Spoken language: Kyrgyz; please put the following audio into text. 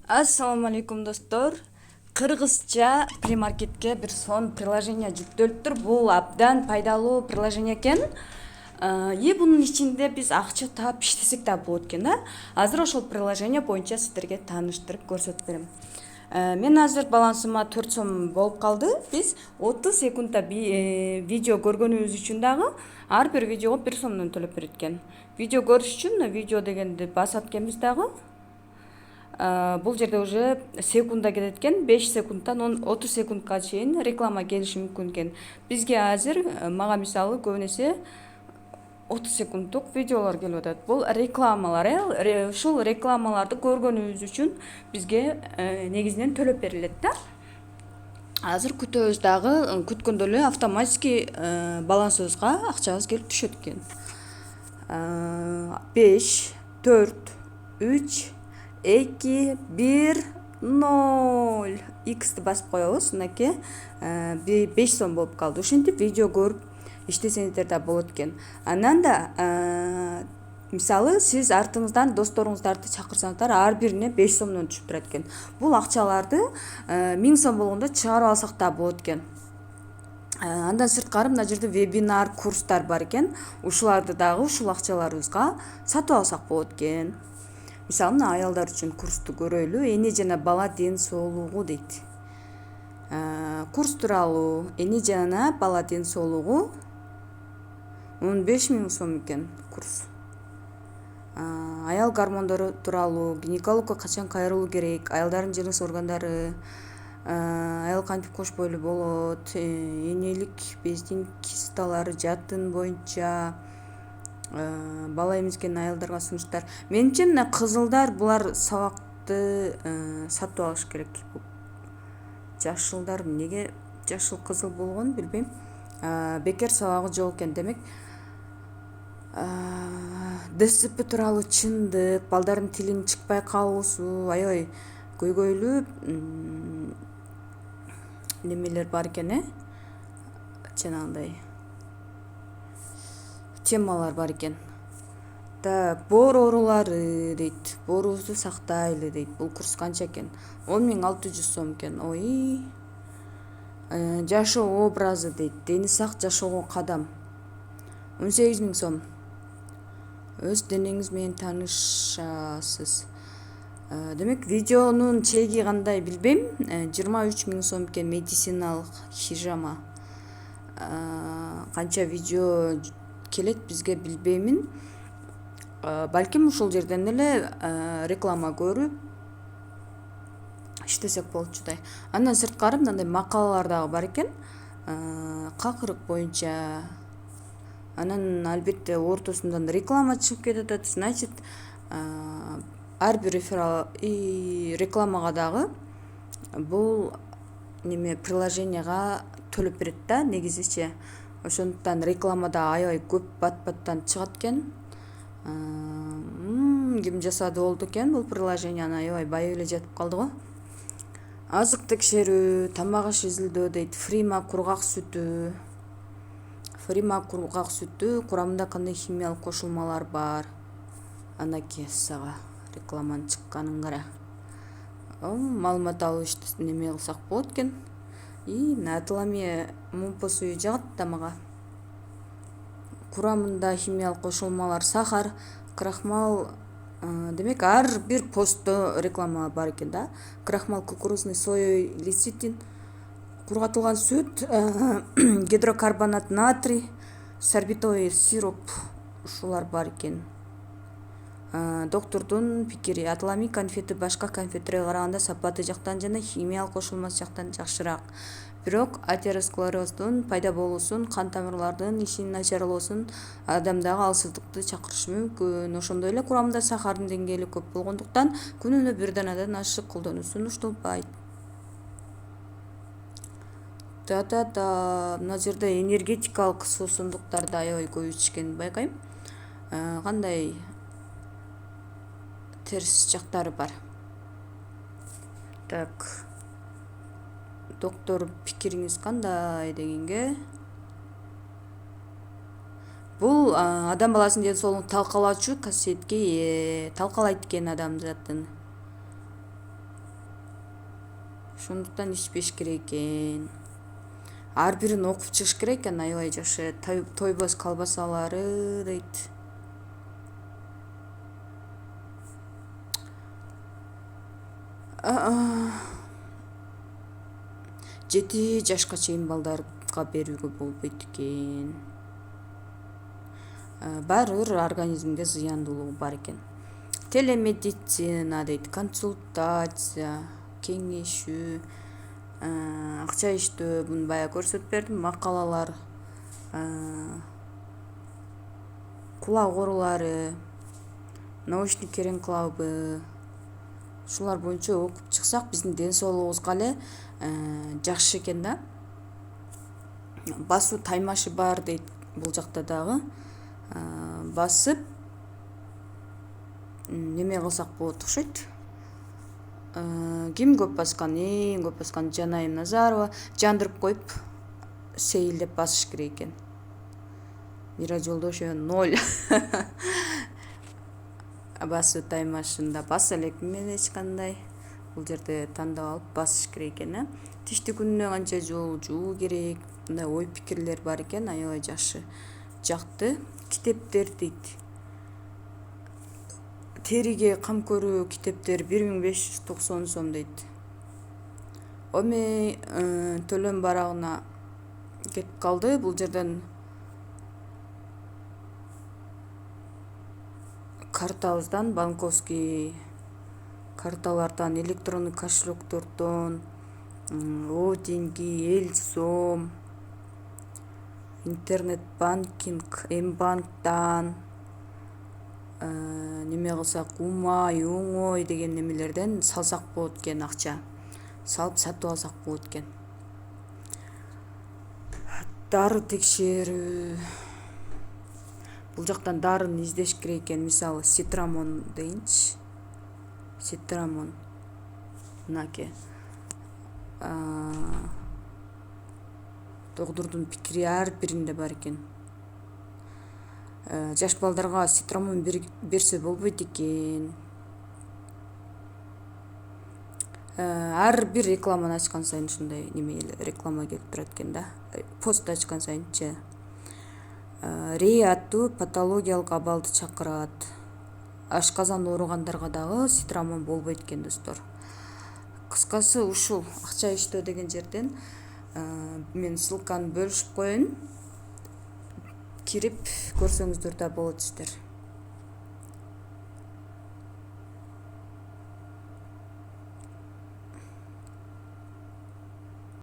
Ассаламу алейкум достор. Кыргызча премаркетке бир сон приложение жүктөлүптүр. Бул абдан пайдалуу приложение экен. Бунун ичинде биз акча таап иштесек да болот экен да. Азыр ошол приложение боюнча сиздерге тааныштырып көрсөтүп берем. Мен азыр балансыма 4 сом болуп калды. Биз 30 секундда видео көргөнүбүз үчүн дагы ар бир видеого 1 сомдон төлөп берет экен. Видео көрүш үчүн видео дегенди басат экенбиз дагы. Бул жерде уже секунда кетет экен. 5 секундтан 30 секундка чейин реклама келиши мүмкүн экен. Бизге азыр мага мисалы көбүнесе 30 секундтук видеолор келип атат. Бул рекламалар, ушул рекламаларды көргөнүбүз үчүн бизге негизинен төлөп берилет да. Азыр күтөбүз дагы, күткөндө эле автоматически балансыбызга акчабыз келип түшөт экен. 5 4 3 2 1 0 X'ти басып коебуз. Мынакей 5 сом болуп калды. Ошентип видео көрүп иштесеңиздер да болот экен. Анан да мисалы сиз артыңыздан досторуңуздарды чакырсаңыздар, ар бирине 5 сомдон түшүп турат экен. Бул акчаларды 1000 сом болгондо чыгарып алсак да болот экен. Андан сырткары мына жерде вебинар, курстар бар экен. Ушуларды дагы ушул акчаларыбызга сатып алсак болот экен. Мисалы, мына аялдар үчүн курсту көрөлү. Эне жана бала ден соолугу дейт. Курс тууралуу эне жана бала ден соолугу 15.000 сом экен курс. Аял гормондору тууралуу, гинекологко качан кайрылуу керек, аялдардын жыныс органдары, аял кантип кош бойлуу болот, энелик бездин кисталары, жатын боюнча, бала эмизген аялдарга сунуштар. Менимче мына кызылдар булар сабакты сатып алыш керек. Жашылдар неге жашыл кызыл болгонун билбейм. Бекер сабагы жок экен демек. ДСП тууралуу чындык, балдардын тилинин чыкпай калуусу, аябай көйгөйлүү немелер бар экен, жанагындай темалар бар экен. Так, боор оорулары дейт. Боорубузду сактайлы дейт. Бул курс канча экен? 10.600 сом экен. Ой. Жашоо образы дейт. Дени сак жашоого кадам. 18.000 сом. Өз денеңиз менен таанышасыз. Демек, видеонун чеги кандай билбейм. 23.000 сом экен медициналык хижама. Канча видео келет бизге билбеймин. Балким ушул жерден эле реклама көрүп иштесек болчудай. Андан сырткары мындай макалалар дагы бар экен. Какырык боюнча. Анан албетте ортосундан реклама чыгып кетет. Значит, ар бир рекламага дагы бул приложенияга төлөп берет да, негизичи. Ошондуктан рекламада аябай көп бат-баттан чыгат экен. Ким жасады болду экен бул приложенияны, аябай байып эле жатып калды го. Азык текшерүү, тамак аш изилдөө дейт. Фрима кургак сүтү. Фрима кургак сүтү курамында кандай химиялык кошулмалар бар? Анакей сага рекламанын чыкканын кара. Маалымат алып неме кылсак болот экен. Натыламия мумпо сую жагат да мага. Курамында химиялык кошулмалар, сахар, крахмал. Демек, ар бир постто реклама бар экен да. Крахмал, кукурузный, соевый лецитин, кургатылган сүт, гидрокарбонат натрий, сорбитовый сироп, ушулар бар экен. Доктурдун пикири: атыламий конфети башка конфеттерге караганда сапаты жактан жана химиялык кошулмасы жактан жакшыраак. Бирок атеросклероздун пайда болуусун, кан тамырлардын ишинин начарлоосун, адамдагы алсыздыкты чакырышы мүмкүн. Ошондой эле курамында сахардын деңгээли көп болгондуктан күнүнө бир данадан ашык колдонуу сунушталбайт. Мына жерде энергетикалык суусундуктарды аябай көп ичкенин байкайм. Кандай терс жактары бар? Так. Доктор, пикириңиз кандай дегенге? Бул адам баласынын ден соолугун талкалаучу касиетке ээ. Талкалайт экен адамзатын. ошондуктан ичпеш керек экен. Ар бирин окуп чыгыш керек экен, аябай жакшы. Тойбос колбасалары дейт. Жети жашка чейин балдарга берүүгө болбойт экен. Баары бир организмге зыяндуулугу бар экен. Телемедицина дейт, консультация, кеңешүү, акча иштөө, буну бая көрсөтүп бердим, макалалар, кулак оорулары, научник клубы, ушулар боюнча окуп чыксак биздин ден соолугубузга эле жакшы экен да. Басуу таймашы бар дейт бул жакта дагы. Басып неме кылсак болот окшойт. Ким көп баскан? Эң көп баскан Жанайым Назарова. Жандырып коюп сейилдеп басыш керек экен. Мира Жолдошева 0. Басуу таймашында баса элекпин мен эч кандай. Бул жерде тандап алып басыш керек экен. Тишти күнүнө канча жолу жуу керек? Мындай ой пикирлер бар экен, аябай жакшы. Жакты. Китептер дейт. Териге кам көрүү китептер 1590 сом дейт. Эми төлөм барагына кетип калды. Бул жерден картабыздан, банковский карталардан, электрондук кошелектордон, Одинги, Элсом, интернет банкинг, Мбанктан, неме кылсак Умай, Оңой деген немелерден салсак болот экен, акча салып сатып алсак болот экен. Дары текшерүү. Бул жактан дарыны издеш керек экен, мисалы Ситрамон дейинчи. Ситрамон. Мынаке. Доктурдун пикири ар биринде бар экен. Жаш балдарга Ситрамон берсе болбойт экен. Ар бир рекламаны ачкан сайын ушундай неме реклама келип турат экен да. Пост ачкан сайынчы. Рей аттуу патологиялык абалды чакырат. Ашказан ооругандарга дагы Ситрамон болбойт экен достор. Кыскасы ушул акча иштөө деген жерден мен ссылканы бөлүшүп коеюн. Кирип көрсөңүздөр да болот сиздер.